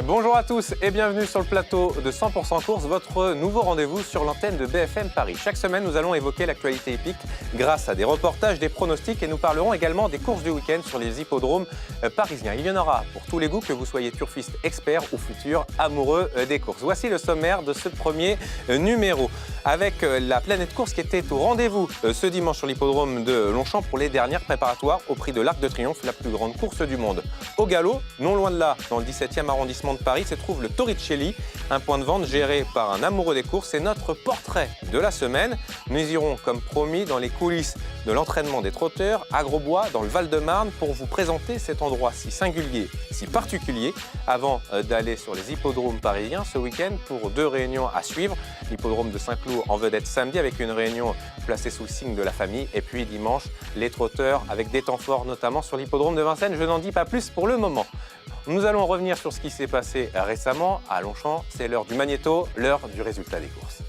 Bonjour à tous et bienvenue sur le plateau de 100% Course, votre nouveau rendez-vous sur l'antenne de BFM Paris. Chaque semaine, nous allons évoquer l'actualité hippique grâce à des reportages, des pronostics et nous parlerons également des courses du week-end sur les hippodromes parisiens. Il y en aura pour tous les goûts, que vous soyez turfiste expert ou futur amoureux des courses. Voici le sommaire de ce premier numéro avec la planète course qui était au rendez-vous ce dimanche sur l'hippodrome de Longchamp pour les dernières préparatoires au prix de l'Arc de Triomphe, la plus grande course du monde. Au galop, non loin de là, dans le 17e arrondissement de Paris, se trouve le Torricelli, un point de vente géré par un amoureux des courses. C'est notre portrait de la semaine. Nous irons, comme promis, dans les coulisses de l'entraînement des trotteurs à Grosbois, dans le Val-de-Marne, pour vous présenter cet endroit si singulier, si particulier, avant d'aller sur les hippodromes parisiens ce week-end pour deux réunions à suivre. L'hippodrome de Saint-Cloud en vedette samedi avec une réunion placée sous le signe de la famille. Et puis dimanche, les trotteurs avec des temps forts, notamment sur l'hippodrome de Vincennes. Je n'en dis pas plus pour le moment. Nous allons revenir sur ce qui s'est passé récemment à Longchamp. C'est l'heure du magnéto, l'heure du résultat des courses.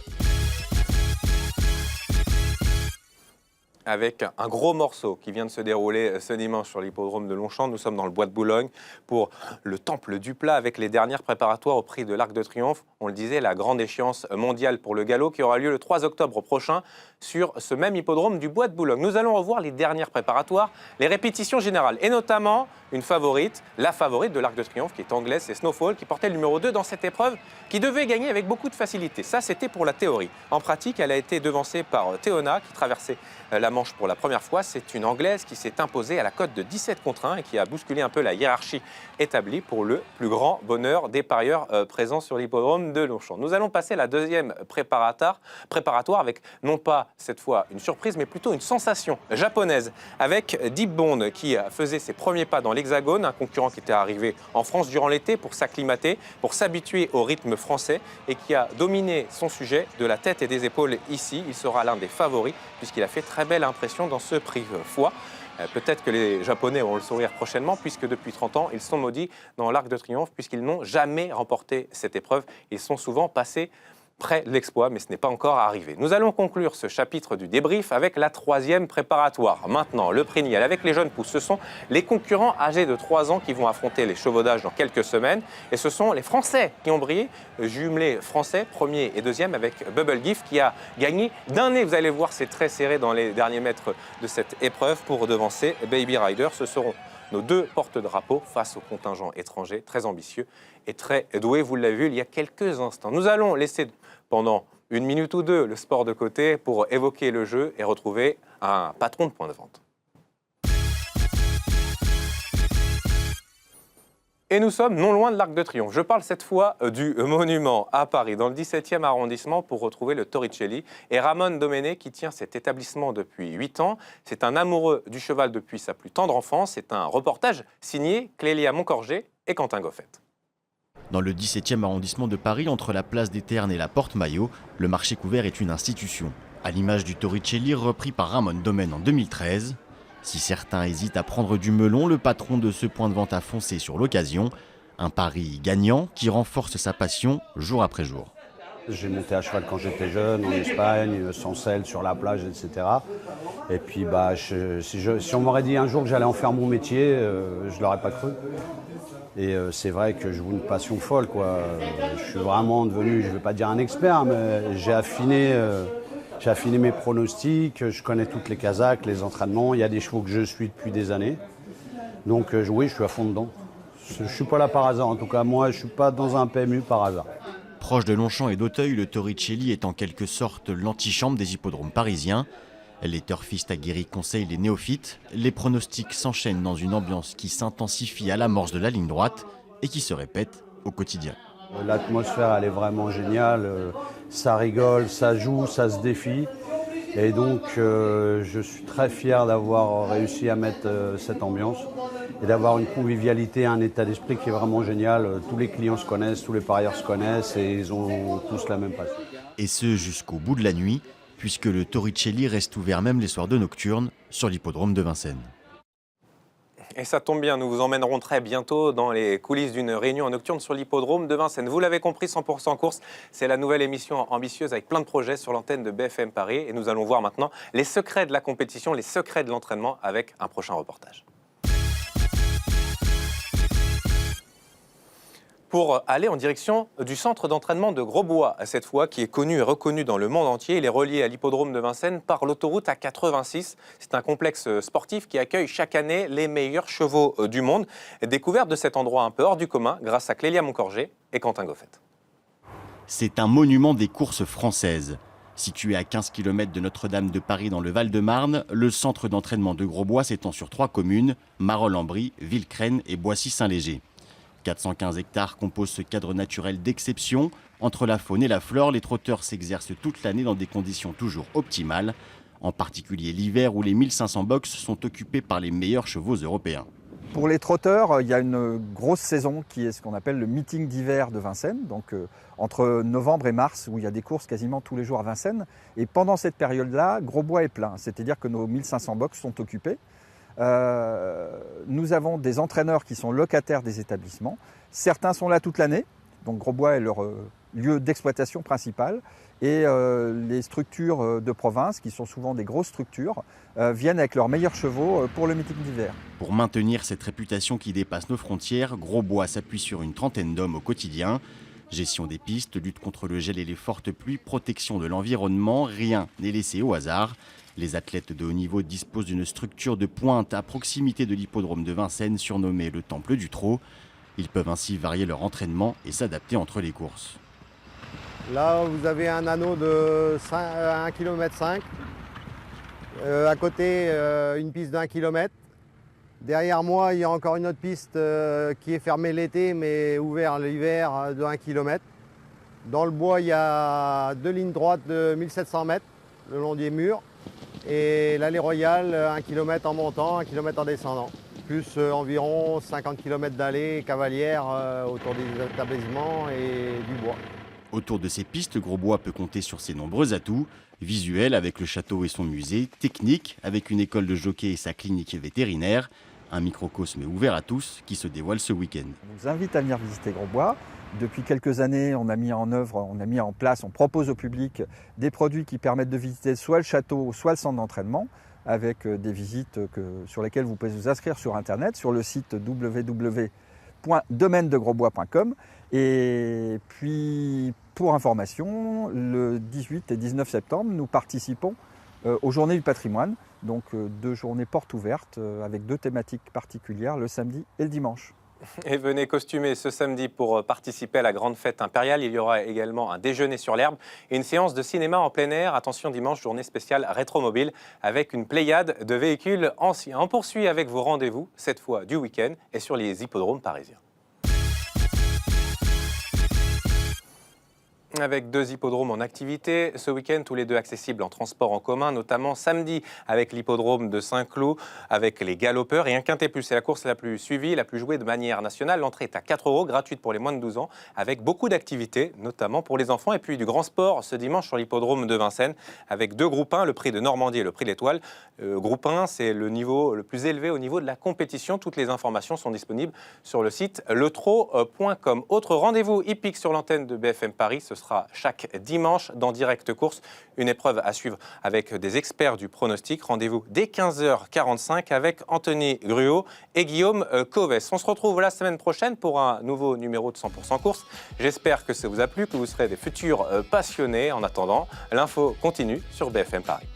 Avec un gros morceau qui vient de se dérouler ce dimanche sur l'hippodrome de Longchamp. Nous sommes dans le Bois de Boulogne pour le Temple du Plat avec les dernières préparatoires au prix de l'Arc de Triomphe. On le disait, la grande échéance mondiale pour le galop qui aura lieu le 3 octobre prochain sur ce même hippodrome du Bois de Boulogne. Nous allons revoir les dernières préparatoires, les répétitions générales et notamment une favorite, la favorite de l'Arc de Triomphe qui est anglaise, c'est Snowfall qui portait le numéro 2 dans cette épreuve qui devait gagner avec beaucoup de facilité. Ça, c'était pour la théorie. En pratique, elle a été devancée par Théona qui traversait la Manche pour la première fois. C'est une Anglaise qui s'est imposée à la cote de 17 contre 1 et qui a bousculé un peu la hiérarchie établie pour le plus grand bonheur des parieurs présents sur l'hippodrome de Longchamp. Nous allons passer à la deuxième préparatoire avec non pas cette fois une surprise mais plutôt une sensation japonaise avec Deep Bond qui faisait ses premiers pas dans l'Hexagone, un concurrent qui était arrivé en France durant l'été pour s'acclimater, pour s'habituer au rythme français et qui a dominé son sujet de la tête et des épaules ici. Il sera l'un des favoris puisqu'il a fait très belle impression dans ce prix foie. Peut-être que les Japonais auront le sourire prochainement puisque depuis 30 ans, ils sont maudits dans l'Arc de Triomphe puisqu'ils n'ont jamais remporté cette épreuve. Ils sont souvent passés près de l'exploit, mais ce n'est pas encore arrivé. Nous allons conclure ce chapitre du débrief avec la troisième préparatoire. Maintenant, le prix Niel avec les jeunes pousses. Ce sont les concurrents âgés de 3 ans qui vont affronter les chevaudages dans quelques semaines. Et ce sont les Français qui ont brillé, jumelés français, premier et deuxième, avec Bubble Gift qui a gagné d'un nez. Vous allez voir, c'est très serré dans les derniers mètres de cette épreuve pour devancer Baby Rider. Ce seront nos deux porte-drapeaux face au contingent étranger, très ambitieux et très doué. Vous l'avez vu il y a quelques instants. Nous allons laisser pendant une minute ou deux le sport de côté pour évoquer le jeu et retrouver un patron de point de vente. Et nous sommes non loin de l'Arc de Triomphe. Je parle cette fois du Monument à Paris, dans le 17e arrondissement, pour retrouver le Torricelli. Et Ramon Domenech qui tient cet établissement depuis 8 ans. C'est un amoureux du cheval depuis sa plus tendre enfance. C'est un reportage signé Clélia Moncorgé et Quentin Goffette. Dans le 17e arrondissement de Paris, entre la place des Ternes et la Porte Maillot, le marché couvert est une institution. À l'image du Torricelli repris par Ramon Domenech en 2013. Si certains hésitent à prendre du melon, le patron de ce point de vente a foncé sur l'occasion. Un pari gagnant qui renforce sa passion jour après jour. J'ai monté à cheval quand j'étais jeune, en Espagne, sans selle, sur la plage, etc. Et puis si on m'aurait dit un jour que j'allais en faire mon métier, je ne l'aurais pas cru. Et c'est vrai que je joue une passion folle, quoi. Je suis vraiment devenu, je ne vais pas dire un expert, mais j'ai affiné mes pronostics, je connais toutes les casaques, les entraînements. Il y a des chevaux que je suis depuis des années. Donc oui, je suis à fond dedans. Je ne suis pas là par hasard, en tout cas. Moi, je ne suis pas dans un PMU par hasard. Proche de Longchamp et d'Auteuil, le Torricelli est en quelque sorte l'antichambre des hippodromes parisiens. Les turfistes aguerris conseillent les néophytes. Les pronostics s'enchaînent dans une ambiance qui s'intensifie à l'amorce de la ligne droite et qui se répète au quotidien. L'atmosphère, elle est vraiment géniale. Ça rigole, ça joue, ça se défie. Et donc, je suis très fier d'avoir réussi à mettre cette ambiance et d'avoir une convivialité, un état d'esprit qui est vraiment génial. Tous les clients se connaissent, tous les parieurs se connaissent et ils ont tous la même passion. Et ce, jusqu'au bout de la nuit, puisque le Torricelli reste ouvert même les soirs de nocturne sur l'hippodrome de Vincennes. Et ça tombe bien, nous vous emmènerons très bientôt dans les coulisses d'une réunion nocturne sur l'hippodrome de Vincennes. Vous l'avez compris, 100% course, c'est la nouvelle émission ambitieuse avec plein de projets sur l'antenne de BFM Paris. Et nous allons voir maintenant les secrets de la compétition, les secrets de l'entraînement avec un prochain reportage. pour aller en direction du centre d'entraînement de Grosbois, cette fois, qui est connu et reconnu dans le monde entier. Il est relié à l'hippodrome de Vincennes par l'autoroute A86. C'est un complexe sportif qui accueille chaque année les meilleurs chevaux du monde. Découverte de cet endroit un peu hors du commun grâce à Clélia Moncorgé et Quentin Goffet. C'est un monument des courses françaises. Situé à 15 km de Notre-Dame de Paris dans le Val-de-Marne, le centre d'entraînement de Grosbois s'étend sur 3 communes, Marolles-en-Brie, Villecresnes et Boissy-Saint-Léger. 415 hectares composent ce cadre naturel d'exception. Entre la faune et la flore, les trotteurs s'exercent toute l'année dans des conditions toujours optimales, en particulier l'hiver où les 1500 box sont occupés par les meilleurs chevaux européens. Pour les trotteurs, il y a une grosse saison qui est ce qu'on appelle le meeting d'hiver de Vincennes, donc entre novembre et mars, où il y a des courses quasiment tous les jours à Vincennes. Et pendant cette période-là, Grosbois est plein, c'est-à-dire que nos 1500 box sont occupés. Nous avons des entraîneurs qui sont locataires des établissements. Certains sont là toute l'année, donc Grosbois est leur lieu d'exploitation principal. Et les structures de province, qui sont souvent des grosses structures, viennent avec leurs meilleurs chevaux pour le meeting d'hiver. Pour maintenir cette réputation qui dépasse nos frontières, Grosbois s'appuie sur une trentaine d'hommes au quotidien. Gestion des pistes, lutte contre le gel et les fortes pluies, protection de l'environnement, rien n'est laissé au hasard. Les athlètes de haut niveau disposent d'une structure de pointe à proximité de l'hippodrome de Vincennes, surnommé le Temple du Trot. Ils peuvent ainsi varier leur entraînement et s'adapter entre les courses. Là, vous avez un anneau de 1,5 km. À côté, une piste d'1 km. Derrière moi, il y a encore une autre piste qui est fermée l'été, mais ouverte l'hiver de 1 km. Dans le bois, il y a 2 lignes droites de 1700 mètres le long des murs. Et l'allée royale, 1 km en montant, 1 km en descendant. Plus environ 50 km d'allées cavalières autour des établissements et du bois. Autour de ces pistes, Grosbois peut compter sur ses nombreux atouts. Visuel avec le château et son musée, technique avec une école de jockey et sa clinique vétérinaire. Un microcosme ouvert à tous qui se dévoile ce week-end. On vous invite à venir visiter Grosbois. Depuis quelques années, on a mis en place, on propose au public des produits qui permettent de visiter soit le château, soit le centre d'entraînement, avec des visites sur lesquelles vous pouvez vous inscrire sur Internet, sur le site www.domaine-de-grosbois.com. Et puis, pour information, le 18 et 19 septembre, nous participons aux Journées du patrimoine, donc 2 journées portes ouvertes avec 2 thématiques particulières, le samedi et le dimanche. Et venez costumer ce samedi pour participer à la grande fête impériale. Il y aura également un déjeuner sur l'herbe et une séance de cinéma en plein air. Attention, dimanche, journée spéciale rétromobile avec une pléiade de véhicules anciens. On poursuit avec vos rendez-vous, cette fois du week-end et sur les hippodromes parisiens. Avec 2 hippodromes en activité ce week-end, tous les 2 accessibles en transport en commun, notamment samedi avec l'hippodrome de Saint-Cloud, avec les galopeurs et un quintet plus. C'est la course la plus suivie, la plus jouée de manière nationale. L'entrée est à 4 €, gratuite pour les moins de 12 ans, avec beaucoup d'activités, notamment pour les enfants. Et puis du grand sport ce dimanche sur l'hippodrome de Vincennes, avec 2 groupes 1, le prix de Normandie et le prix de l'Étoile. Groupe 1, c'est le niveau le plus élevé au niveau de la compétition. Toutes les informations sont disponibles sur le site letro.com. Autre rendez-vous hippique sur l'antenne de BFM Paris, ce sera chaque dimanche dans Direct Course. Une épreuve à suivre avec des experts du pronostic. Rendez-vous dès 15h45 avec Anthony Gruot et Guillaume Covès. On se retrouve la semaine prochaine pour un nouveau numéro de 100% course. J'espère que ça vous a plu, que vous serez des futurs passionnés. En attendant, l'info continue sur BFM Paris.